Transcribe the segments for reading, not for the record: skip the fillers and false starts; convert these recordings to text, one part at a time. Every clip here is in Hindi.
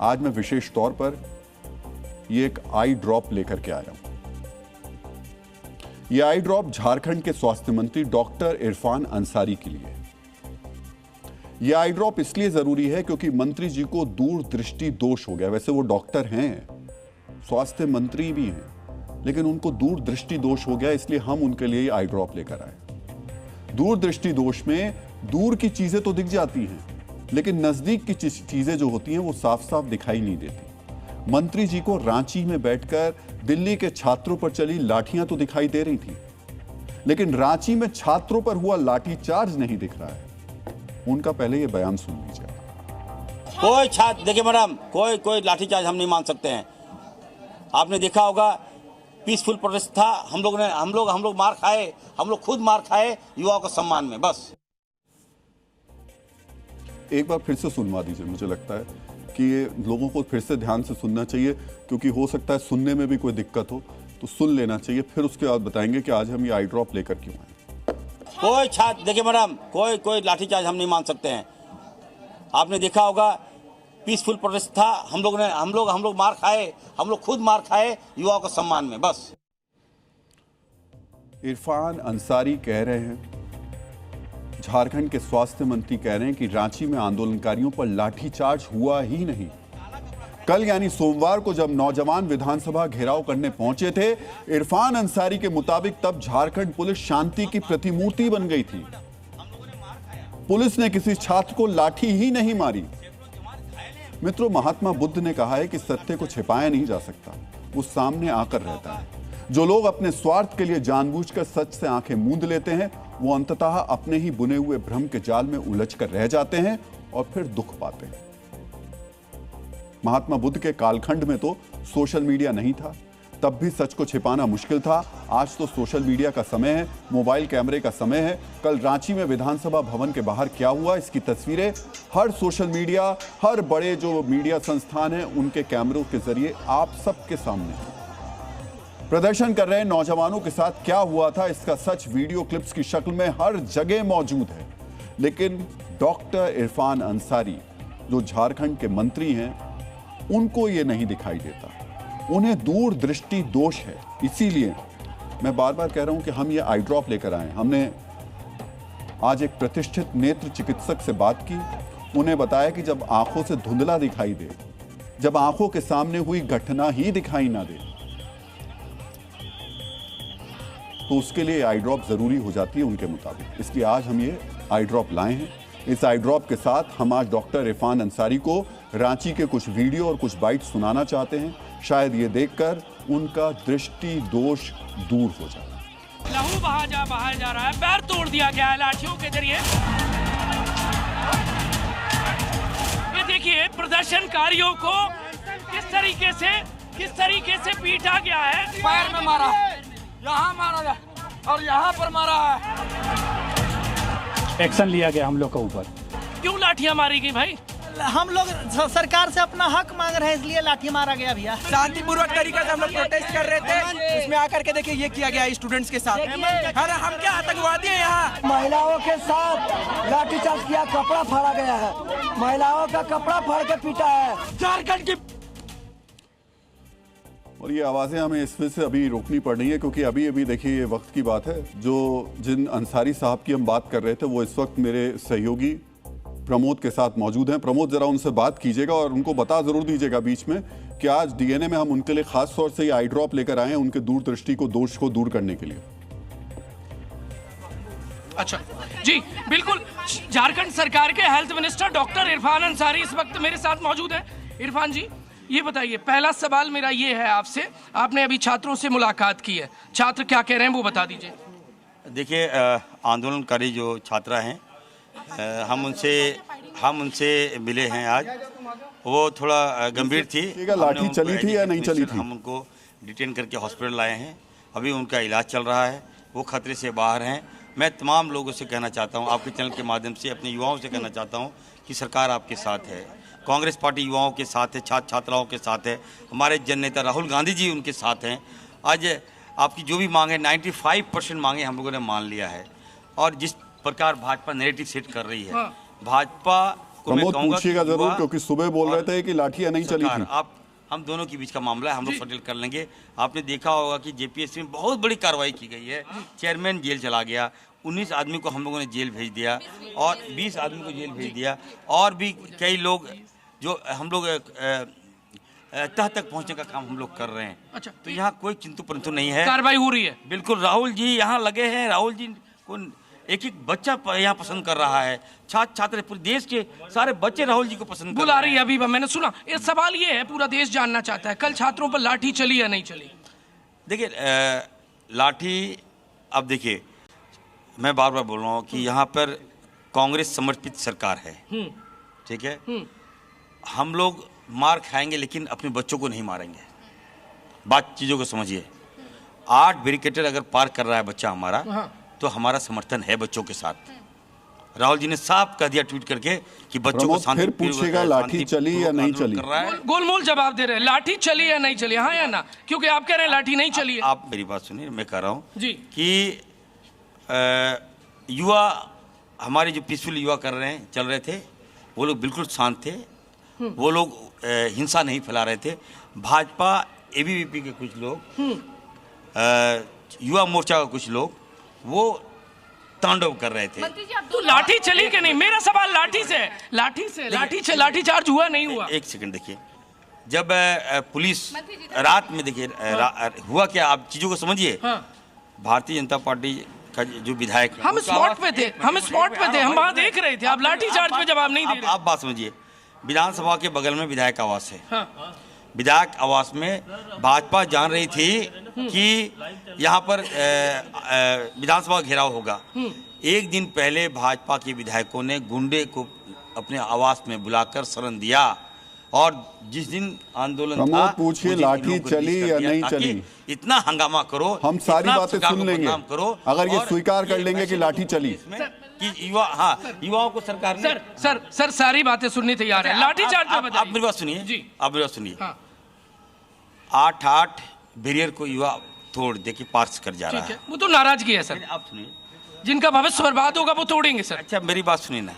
आज मैं विशेष तौर पर ये एक आई ड्रॉप लेकर के आया हूं। यह आई ड्रॉप झारखंड के स्वास्थ्य मंत्री डॉक्टर इरफान अंसारी के लिए। यह आई ड्रॉप इसलिए जरूरी है क्योंकि मंत्री जी को दूरदृष्टि दोष हो गया। वैसे वो डॉक्टर हैं, स्वास्थ्य मंत्री भी हैं, लेकिन उनको दूरदृष्टि दोष हो गया, इसलिए हम उनके लिए आई ड्रॉप लेकर आए। दूरदृष्टि दोष में दूर की चीजें तो दिख जाती हैं, लेकिन नजदीक की चीजें जो होती हैं वो साफ साफ दिखाई नहीं देती। मंत्री जी को रांची में बैठकर दिल्ली के छात्रों पर चली लाठियां तो दिखाई दे रही थी, लेकिन रांची में छात्रों पर हुआ लाठीचार्ज नहीं दिख रहा है। उनका पहले ये बयान सुन लीजिए। कोई छात्र, देखिए मैडम, कोई लाठीचार्ज हम नहीं मान सकते हैं। आपने देखा होगा पीसफुल प्रोटेस्ट था, हम लोग मार खाए, हम लोग खुद मार खाए युवाओं के सम्मान में। बस एक बार फिर से सुनवा दीजिए। मुझे लगता है कि ये लोगों को फिर से ध्यान से सुनना चाहिए, क्योंकि हो सकता है सुनने में भी कोई दिक्कत हो, तो सुन लेना चाहिए, फिर उसके बाद बताएंगे कि आज हम ये आई ड्रॉप लेकर क्यों आए। कोई छात्र, देखिए मैडम, कोई लाठीचार्ज हम नहीं मान सकते हैं। आपने देखा होगा पीसफुल प्रोटेस्ट था, हम लोग मार खाए, हम लोग खुद मार खाए युवाओं के सम्मान में। बस इरफान अंसारी कह रहे हैं, झारखंड के स्वास्थ्य मंत्री कह रहे हैं कि रांची में आंदोलनकारियों पर लाठीचार्ज हुआ ही नहीं। कल यानी सोमवार को जब नौजवान विधानसभा घेराव करने पहुंचे थे, इरफान अंसारी के मुताबिक तब झारखंड पुलिस शांति की प्रतिमूर्ति बन गई थी। पुलिस ने किसी छात्र को लाठी ही नहीं मारी। मित्रों, महात्मा बुद्ध ने कहा है कि सत्य को छिपाया नहीं जा सकता, वो सामने आकर रहता है। जो लोग अपने स्वार्थ के लिए जानबूझकर सच से आंखें मूंद लेते हैं, वो अंततः अपने ही बुने हुए भ्रम के जाल में उलझकर रह जाते हैं और फिर दुख पाते हैं। महात्मा बुद्ध के कालखंड में तो सोशल मीडिया नहीं था, तब भी सच को छिपाना मुश्किल था। आज तो सोशल मीडिया का समय है, मोबाइल कैमरे का समय है। कल रांची में विधानसभा भवन के बाहर क्या हुआ, इसकी तस्वीरें हर सोशल मीडिया, हर बड़े जो मीडिया संस्थान हैं, उनके कैमरों के जरिए आप सबके सामने है। प्रदर्शन कर रहे नौजवानों के साथ क्या हुआ था, इसका सच वीडियो क्लिप्स की शक्ल में हर जगह मौजूद है। लेकिन डॉक्टर इरफान अंसारी, जो झारखंड के मंत्री हैं, उनको ये नहीं दिखाई देता। उन्हें दूरदृष्टि दोष है। इसीलिए मैं बार बार कह रहा हूं कि हम ये आई ड्रॉप लेकर आए। हमने आज एक प्रतिष्ठित नेत्र चिकित्सक से बात की। उन्हें बताया कि जब आंखों से धुंधला दिखाई दे, जब आंखों के सामने हुई घटना ही दिखाई ना दे, तो उसके लिए आई ड्रॉप जरूरी हो जाती है उनके मुताबिक। इसलिए आज हम ये आई ड्रॉप लाए हैं। इस आई ड्रॉप के साथ हम आज डॉक्टर इरफान अंसारी को रांची के कुछ वीडियो और कुछ बाइट सुनाना चाहते हैं। शायद ये देखकर उनका दृष्टि दोष दूर हो जाए। लहू बहाया जा रहा है, पैर तोड़ दिया गया है लाठियों के जरिए। ये देखिए प्रदर्शनकारियों को किस तरीके से पीटा गया है। पैर में मारा, यहाँ मारा और यहाँ पर मारा है। एक्शन लिया गया हम लोग के ऊपर। क्यों लाठियां मारी गई भाई? हम लोग सरकार से अपना हक मांग रहे हैं, इसलिए लाठी मारा गया भैया। शांतिपूर्वक तरीके से हम लोग प्रोटेस्ट कर रहे थे, उसमें आकर के देखिए ये किया गया स्टूडेंट्स के साथ। हम क्या आतंकवादी हैं यहाँ? महिलाओं के साथ लाठीचार्ज किया, कपड़ा फाड़ा गया है, महिलाओं का कपड़ा फाड़ के पीटा है झारखंड की। और ये आवाज़ें हमें इसमें से अभी रोकनी पड़ रही है, क्योंकि अभी देखिए ये वक्त की बात है। जिन अंसारी साहब की हम बात कर रहे थे, वो इस वक्त मेरे सहयोगी प्रमोद के साथ मौजूद हैं। प्रमोद, जरा उनसे बात कीजिएगा और उनको बता जरूर दीजिएगा बीच में कि आज डीएनए में हम उनके लिए खास तौर से ये आई ड्रॉप लेकर आए हैं, उनके दूरदृष्टि को, दोष को दूर करने के लिए। अच्छा जी, बिल्कुल। झारखंड सरकार के health minister doctor Irfan Ansari इस वक्त मेरे साथ मौजूद हैं। इरफान जी, ये बताइए, पहला सवाल मेरा ये है आपसे, आपने अभी छात्रों से मुलाकात की है, छात्र क्या कह रहे हैं वो बता दीजिए। देखिए, आंदोलनकारी जो छात्रा हैं, हम उनसे मिले हैं आज। वो थोड़ा गंभीर थी। लाठी चली थी या नहीं चली थी? हम उनको डिटेन करके हॉस्पिटल लाए हैं, अभी उनका इलाज चल रहा है, वो खतरे से बाहर हैं। मैं तमाम लोगों से कहना चाहता हूँ, आपके चैनल के माध्यम से अपने युवाओं से कहना चाहता हूँ कि सरकार आपके साथ है, कांग्रेस पार्टी युवाओं के साथ है, छात्र छात्राओं के साथ है, हमारे जननेता राहुल गांधी जी उनके साथ हैं। आज आपकी जो भी मांग है 95% मांगे हम लोगों ने मान लिया है। और जिस प्रकार भाजपा नैरेटिव सेट कर रही है, भाजपा आपको मैं प्रमोद कहूंगा पूछिएगा कि जरूर, युवा क्योंकि सुबह बोल रहे थे कि लाठियां नहीं चली सरकार, थी। आप हम दोनों के बीच का मामला है, हम लोग सेटल कर लेंगे। आपने देखा होगा कि जेपीएससी में बहुत बड़ी कार्रवाई की गई है। चेयरमैन जेल चला गया, 19 आदमी को हम लोगों ने जेल भेज दिया और 20 आदमी को जेल भेज दिया, और भी कई लोग जो हम लोग तह तक पहुंचने का काम हम लोग कर रहे हैं। अच्छा, तो यहाँ कोई किंतु परंतु नहीं है, कार्रवाई हो रही है। बिल्कुल। राहुल जी यहाँ लगे हैं, राहुल जी को एक एक बच्चा यहाँ पसंद कर रहा है, छात्र छात्र पूरे देश के सारे बच्चे राहुल जी को पसंद कर बुला रहे रही है अभी, मैंने सुना। ये सवाल ये है, पूरा देश जानना चाहता है, कल छात्रों पर लाठी चली या नहीं चली? देखिए लाठी, अब देखिए मैं बार बार बोल रहा हूँ कि यहाँ पर कांग्रेस समर्पित सरकार है, ठीक है। हम लोग मार खाएंगे लेकिन अपने बच्चों को नहीं मारेंगे। बात चीज़ों को समझिए। 8 बैरिकेटर अगर पार कर रहा है बच्चा हमारा, तो हमारा समर्थन है बच्चों के साथ। राहुल जी ने साफ कह दिया ट्वीट करके कि बच्चों को फिर पूछेगा लाठी चली या नहीं चली। गोलमोल जवाब दे रहे हैं, लाठी चली या नहीं चली, हाँ या ना? क्योंकि आप कह रहे हैं लाठी नहीं चली है। आप मेरी बात सुनिए, मैं कह रहा हूँ जी कि युवा हमारे जो पीसफुल युवा कर रहे हैं, चल रहे थे, वो लोग बिल्कुल शांत थे, वो लोग हिंसा नहीं फैला रहे थे। भाजपा एबीवीपी के कुछ लोग, युवा मोर्चा के कुछ लोग, वो तांडव कर रहे थे। तो लाठी चली कि नहीं? मेरा सवाल लाठी से है, लाठी चार्ज हुआ नहीं हुआ? एक सेकंड देखिए, जब पुलिस रात में, देखिए हुआ क्या, आप चीजों को समझिए। भारतीय जनता पार्टी का जो विधायक, हम स्पॉट पे थे, हम वहां देख रहे थे, आप लाठी चार्ज पे जवाब नहीं दे रहे। आप बात समझिए, विधानसभा के बगल में विधायक आवास है। विधायक आवास में भाजपा जान रही थी कि यहाँ पर विधानसभा घेराव होगा। एक दिन पहले भाजपा के विधायकों ने गुंडे को अपने आवास में बुलाकर शरण दिया, और जिस दिन आंदोलन था, पूछिए लाठी चली या नहीं चली? इतना हंगामा करो, हम सारी बातें सुन लेंगे अगर ये स्वीकार कर लेंगे कि लाठी चली। कि युवाओं को सरकार ने सर सारी बातें सुननी तैयार है। लाठी चार्ज पे बताइए। आप मेरी बात सुनिए जी, आप मेरी बात सुनिए। 8 बैरियर को युवा तोड़ दे के पास कर जा रहा है। वो तो नाराजगी है सर। आप सुनिए, जिनका भविष्य बर्बाद होगा वो तोड़ेंगे सर। अच्छा मेरी बात सुनिए ना,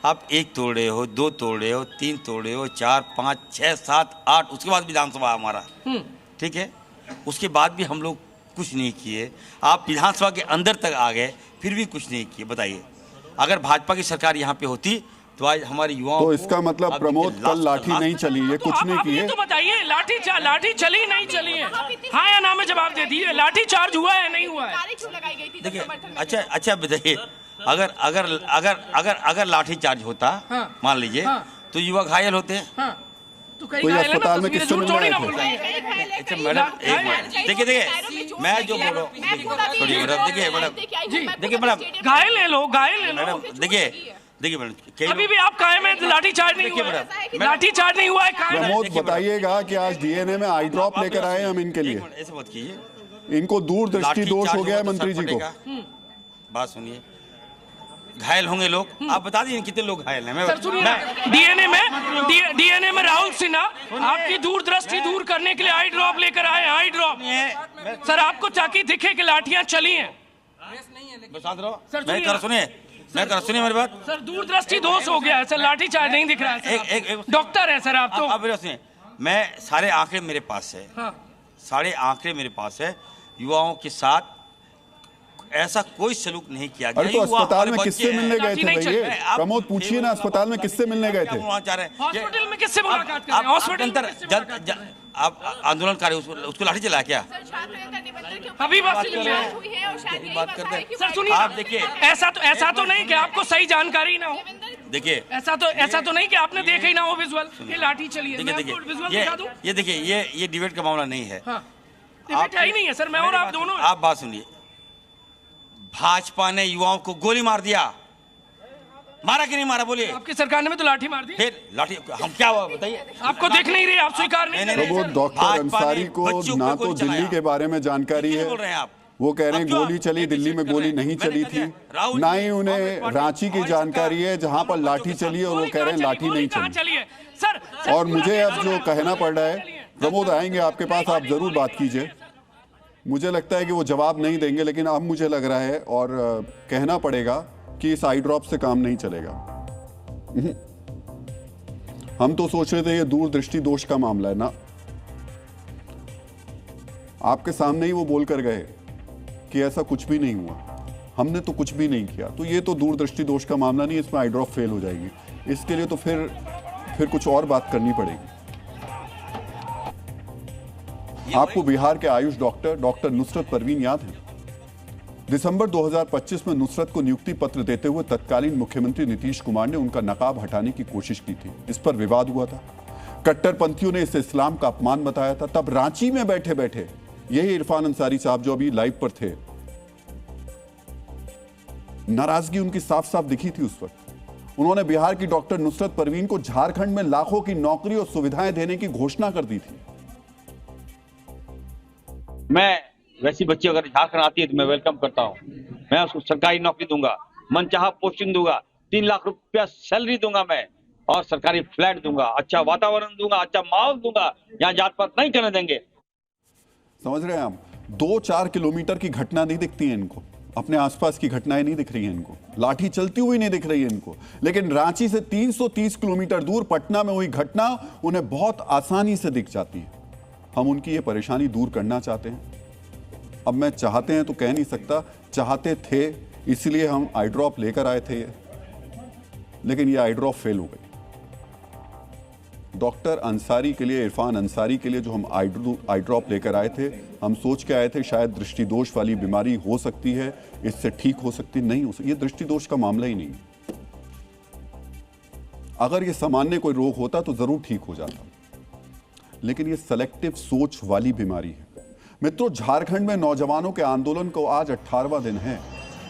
आप 1 तोड़े हो, 2 तोड़े हो, 3 तोड़े हो, 4, 5, 6, 7, 8, उसके बाद विधानसभा हमारा, ठीक है, उसके बाद भी हम लोग कुछ नहीं किए। आप विधानसभा के अंदर तक आ गए, फिर भी कुछ नहीं किए। बताइए, अगर भाजपा की सरकार यहाँ पे होती तो आज हमारे युवाओं तो इसका मतलब प्रमोद कल लाठी नहीं चली, ये कुछ नहीं किए। तो बताइए लाठी चली नहीं चली है, हाँ या ना में जवाब दे दीजिए। लाठी चार्ज हुआ है नहीं हुआ है? देखिए अच्छा बताइए, अगर लाठी चार्ज होता, मान लीजिए, तो युवा घायल होते। तो कोई अस्पताल में किससे मिलने गए थे? अच्छा मैडम, एक मिनट, देखिए मैं जो बोल रहा हूँ, देखिए मैडम, घायल है लोग, मैडम देखिए मैडम, अभी भी आप कायम है, लाठी चार्ज नहीं हुआ है, लाठी चार्ज नहीं हुआ है। प्रमोद बताइएगा कि आज डीएनए में आई ड्रॉप लेकर आए हम इनके लिए। ऐसे मत कीजिए, इनको दूरदृष्टि दोष हो गया है मंत्री जी को। बात सुनिए, घायल होंगे लोग, आप बता दीजिए कितने लोग घायल हैं। डीएनए में राहुल सिन्हा आपकी दूरदृष्टि दूर करने के लिए आई ड्रॉप लेकर आए। आई ड्रॉप सर, आपको ताकि दिखे कि लाठियां चली हैं। सुनिए मेरी बात सर, दूरदृष्टि दोष हो गया है सर, लाठी चार्ज नहीं दिख रहा है। एक डॉक्टर है सर आप तो। आप सुनिए, मैं सारे आंकड़े मेरे पास है, सारे आंकड़े मेरे पास है। युवाओं के साथ ऐसा कोई सलूक नहीं किया गया। अरे तो अस्पताल में किससे मिलने गए थे भैया? प्रमोद पूछिए ना, अस्पताल में किससे मिलने गए थे? हॉस्पिटल में किससे मुलाकात कर रहे हैं? हॉस्पिटल आप आंदोलनकारी उसको लाठी चला क्या? अभी बात करते हैं सर, सुनिए आप, देखिए ऐसा तो नहीं कि आपको सही जानकारी ना हो। देखिए ऐसा तो नहीं कि आपने देखा ही ना हो विजुअल, ये लाठी चली है। ये देखिए, ये डिबेट का मामला नहीं है, डिबेट ही नहीं है सर। मैं और आप दोनों, आप बात सुनिए, भाजपा ने युवाओं को गोली मार दिया, मारा कि नहीं मारा? बोलिए। आपकी सरकार ने भी तो लाठी मार दी। फिर लाठी हम क्या हुआ बताइए? आपको देख नहीं रही, आप स्वीकार नहीं कर रहे। वो डॉक्टर अंसारी को ना तो दिल्ली के बारे में जानकारी है, वो कह रहे हैं गोली चली, दिल्ली में गोली नहीं चली थी। ना ही उन्हें रांची की जानकारी है जहां पर लाठी चली और वो कह रहे हैं लाठी नहीं चली। और मुझे अब जो कहना पड़ रहा है, प्रमोद आएंगे आपके पास, आप जरूर बात कीजिए। मुझे लगता है कि वो जवाब नहीं देंगे, लेकिन अब मुझे लग रहा है और कहना पड़ेगा कि इस आई ड्रॉप से काम नहीं चलेगा। हम तो सोच रहे थे ये दूरदृष्टि दोष का मामला है ना, आपके सामने ही वो बोल कर गए कि ऐसा कुछ भी नहीं हुआ, हमने तो कुछ भी नहीं किया। तो ये तो दूरदृष्टि दोष का मामला नहीं, इसमें आई ड्रॉप फेल हो जाएगी। इसके लिए तो फिर कुछ और बात करनी पड़ेगी। आपको बिहार के आयुष डॉक्टर नुसरत परवीन याद है? दिसंबर 2025 में नुसरत को नियुक्ति पत्र देते हुए तत्कालीन मुख्यमंत्री नीतीश कुमार ने उनका नकाब हटाने की कोशिश की थी। इस पर विवाद हुआ था, कट्टरपंथियों ने इसे इस्लाम का अपमान बताया था। तब रांची में बैठे बैठे यही इरफान अंसारी साहब जो अभी लाइव पर थे, नाराजगी उनकी साफ साफ दिखी थी उस वक्त। उन्होंने बिहार की डॉक्टर नुसरत परवीन को झारखंड में लाखों की नौकरी और सुविधाएं देने की घोषणा कर दी थी। मैं वैसी बच्ची अगर झारखंड आती है तो मैं वेलकम करता हूँ। मैं उसको सरकारी नौकरी दूंगा, मनचाहा पोस्टिंग दूंगा, 3 लाख रुपया सैलरी दूंगा मैं, और सरकारी फ्लैट दूंगा, अच्छा वातावरण दूंगा, अच्छा माहौल दूंगा, यहाँ जात पात नहीं करने देंगे। समझ रहे हैं आप? 2-4 किलोमीटर की घटना नहीं दिखती है इनको, अपने आसपास की घटनाएं नहीं दिख रही हैं इनको, लाठी चलती हुई नहीं दिख रही है इनको, लेकिन रांची से 330 किलोमीटर दूर पटना में हुई घटना उन्हें बहुत आसानी से दिख जाती है। हम उनकी ये परेशानी दूर करना चाहते हैं। अब मैं चाहते हैं तो कह नहीं सकता, चाहते थे इसलिए हम आई ड्रॉप लेकर आए थे, लेकिन ये आई ड्रॉप फेल हो गई। डॉक्टर अंसारी के लिए, इरफान अंसारी के लिए जो हम आई ड्रॉप लेकर आए थे, हम सोच के आए थे शायद दृष्टि दोष वाली बीमारी हो सकती है, इससे ठीक हो सकती, नहीं हो सकती। ये दृष्टि दोष का मामला ही नहीं। अगर ये सामान्य कोई रोग होता तो जरूर ठीक हो जाता, लेकिन ये सेलेक्टिव सोच वाली बीमारी है। मित्रों, झारखंड में नौजवानों के आंदोलन को आज 18वां दिन है।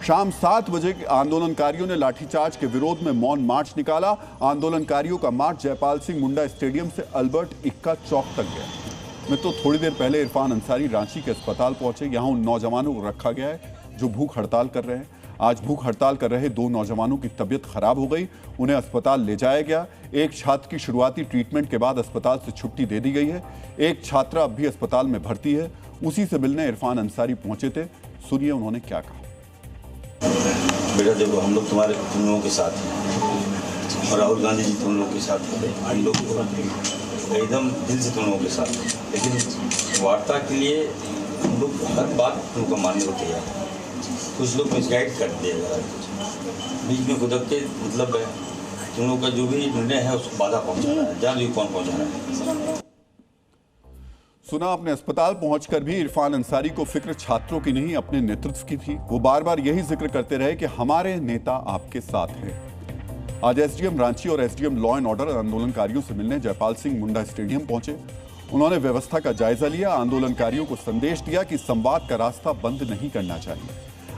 शाम 7 बजे आंदोलनकारियों ने लाठीचार्ज के विरोध में मौन मार्च निकाला। आंदोलनकारियों का मार्च जयपाल सिंह मुंडा स्टेडियम से अल्बर्ट इक्का चौक तक गया। मित्रों, थोड़ी देर पहले इरफान अंसारी रांची के अस्पताल पहुंचे। यहां उन नौजवानों को रखा गया है जो भूख हड़ताल कर रहे हैं। आज भूख हड़ताल कर रहे 2 नौजवानों की तबीयत खराब हो गई, उन्हें अस्पताल ले जाया गया। एक छात्र की शुरुआती ट्रीटमेंट के बाद अस्पताल से छुट्टी दे दी गई है। एक छात्रा अब भी अस्पताल में भर्ती है। उसी से मिलने इरफान अंसारी पहुंचे थे। सुनिए उन्होंने क्या कहा। बेटा देखो, हम लोग तुम लोगों के साथ हैं, और राहुल गांधी जी तुम लोगों के साथ हैं, हम लोग एकदम दिल से तुम लोगों के साथ हैं। लेकिन वार्ता के लिए हम लोग हर बात तुमको मानने को तैयार है। कुछ लोग मिसगाइड कर दिएगा, बीच में खुदक के मतलब है तुम लोग का जो भी निर्णय है उसको बाधा पहुंचा रहा है, जान भी कौन पहुंचा रहा है। सुना आपने, अस्पताल पहुंचकर भी इरफान अंसारी को फिक्र छात्रों की नहीं अपने नेतृत्व की थी। वो बार बार यही जिक्र करते रहे कि हमारे नेता आपके साथ हैं। आज एसडीएम रांची और एसडीएम लॉ एंड ऑर्डर आंदोलनकारियों से मिलने जयपाल सिंह मुंडा स्टेडियम पहुंचे। उन्होंने व्यवस्था का जायजा लिया, आंदोलनकारियों को संदेश दिया कि संवाद का रास्ता बंद नहीं करना चाहिए।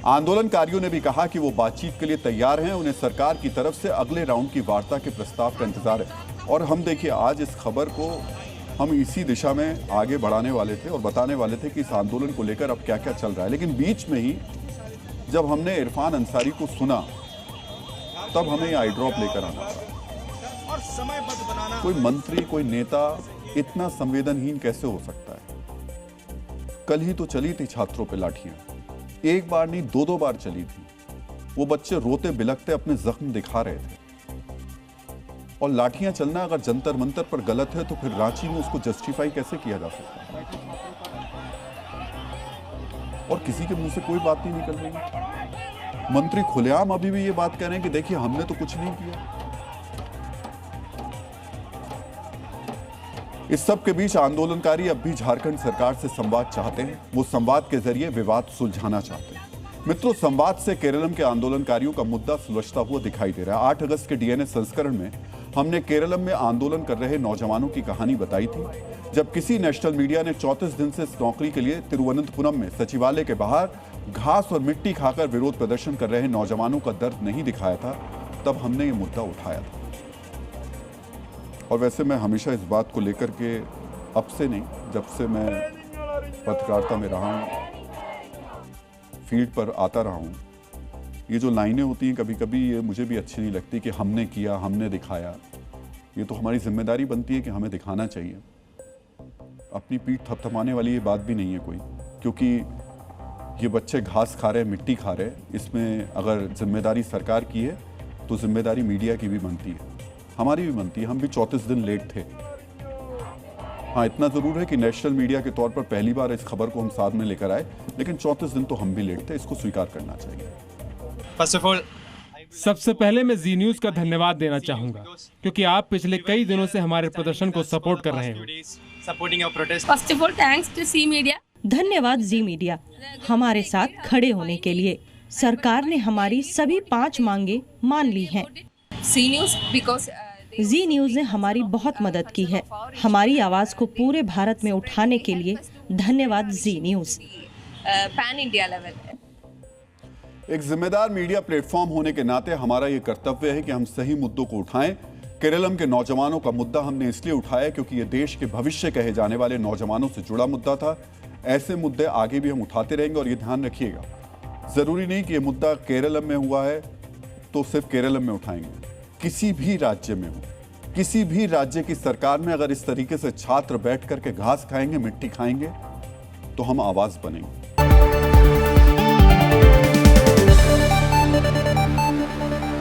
आंदोलनकारियों ने भी कहा कि वो बातचीत के लिए तैयार हैं, उन्हें सरकार की तरफ से अगले राउंड की वार्ता के प्रस्ताव का इंतजार है। और हम देखिए, आज इस खबर को हम इसी दिशा में आगे बढ़ाने वाले थे और बताने वाले थे कि इस आंदोलन को लेकर अब क्या क्या चल रहा है। लेकिन बीच में ही जब हमने इरफान अंसारी को सुना, तब हमें आई ड्रॉप लेकर आना पड़ा। कोई मंत्री, कोई नेता इतना संवेदनहीन कैसे हो सकता है? कल ही तो चली थी छात्रों पे लाठियां, एक बार नहीं 2-2 बार चली थी। वो बच्चे रोते बिलखते अपने जख्म दिखा रहे थे। और लाठियां चलना अगर जंतर मंतर पर गलत है तो फिर रांची में उसको जस्टिफाई कैसे किया जा सकता है? और किसी के मुंह से कोई बात नहीं निकल रही। मंत्री खुलेआम अभी भी ये बात कह रहे हैं कि देखिए हमने तो कुछ नहीं किया। इस सब के बीच आंदोलनकारी अब भी झारखंड सरकार से संवाद चाहते हैं। वो संवाद के जरिए विवाद सुलझाना चाहते हैं। मित्रों, संवाद से केरलम के आंदोलनकारियों का मुद्दा सुलझता हुआ दिखाई दे रहा है। 8 अगस्त के डीएनए संस्करण में हमने केरलम में आंदोलन कर रहे नौजवानों की कहानी बताई थी। जब किसी नेशनल मीडिया ने 34 दिन से इस नौकरी के लिए तिरुवनंतपुरम में सचिवालय के बाहर घास और मिट्टी खाकर विरोध प्रदर्शन कर रहे नौजवानों का दर्द नहीं दिखाया था, तब हमने ये मुद्दा उठाया था। और वैसे मैं हमेशा इस बात को लेकर के, अब से नहीं, जब से मैं पत्रकारिता में रहा हूँ, फील्ड पर आता रहा हूँ, ये जो लाइनें होती हैं कभी कभी ये मुझे भी अच्छी नहीं लगती कि हमने किया, हमने दिखाया। ये तो हमारी जिम्मेदारी बनती है कि हमें दिखाना चाहिए। अपनी पीठ थपथपाने वाली ये बात भी नहीं है कोई, क्योंकि ये बच्चे घास खा रहे हैं, मिट्टी खा रहे हैं। इसमें अगर जिम्मेदारी सरकार की है तो जिम्मेदारी मीडिया की भी बनती है। हमारी भी बनती है, हम भी 34 दिन लेट थे। हाँ, इतना जरूर है कि नेशनल मीडिया के तौर पर पहली बार इस खबर को हम साथ में लेकर आए, लेकिन 34 दिन तो हम भी लेट थे, इसको स्वीकार करना चाहिए। फर्स्ट ऑफ ऑल, सबसे पहले मैं जी न्यूज का धन्यवाद देना चाहूंगा, क्योंकि आप पिछले कई दिनों से हमारे प्रदर्शन को सपोर्ट कर रहे हैं। Supporting your protest. First of all thanks to Zee media. धन्यवाद जी मीडिया, हमारे साथ खड़े होने के लिए। सरकार ने हमारी सभी 5 मांगे मान ली हैं। सी न्यूज बिकॉज जी न्यूज ने हमारी बहुत मदद की है। हमारी आवाज को पूरे भारत में उठाने के लिए धन्यवाद जी न्यूज। Pan India level. एक जिम्मेदार मीडिया प्लेटफॉर्म होने के नाते हमारा ये कर्तव्य है कि हम सही मुद्दों को उठाएं। केरलम के नौजवानों का मुद्दा हमने इसलिए उठाया क्योंकि ये देश के भविष्य कहे जाने वाले नौजवानों से जुड़ा मुद्दा था। ऐसे मुद्दे आगे भी हम उठाते रहेंगे और ये ध्यान रखिएगा, जरूरी नहीं कि ये मुद्दा केरलम में हुआ है तो सिर्फ केरलम में उठाएंगे। किसी भी राज्य में हो, किसी भी राज्य की सरकार में अगर इस तरीके से छात्र बैठ करके घास खाएंगे, मिट्टी खाएंगे, तो हम आवाज बनेंगे।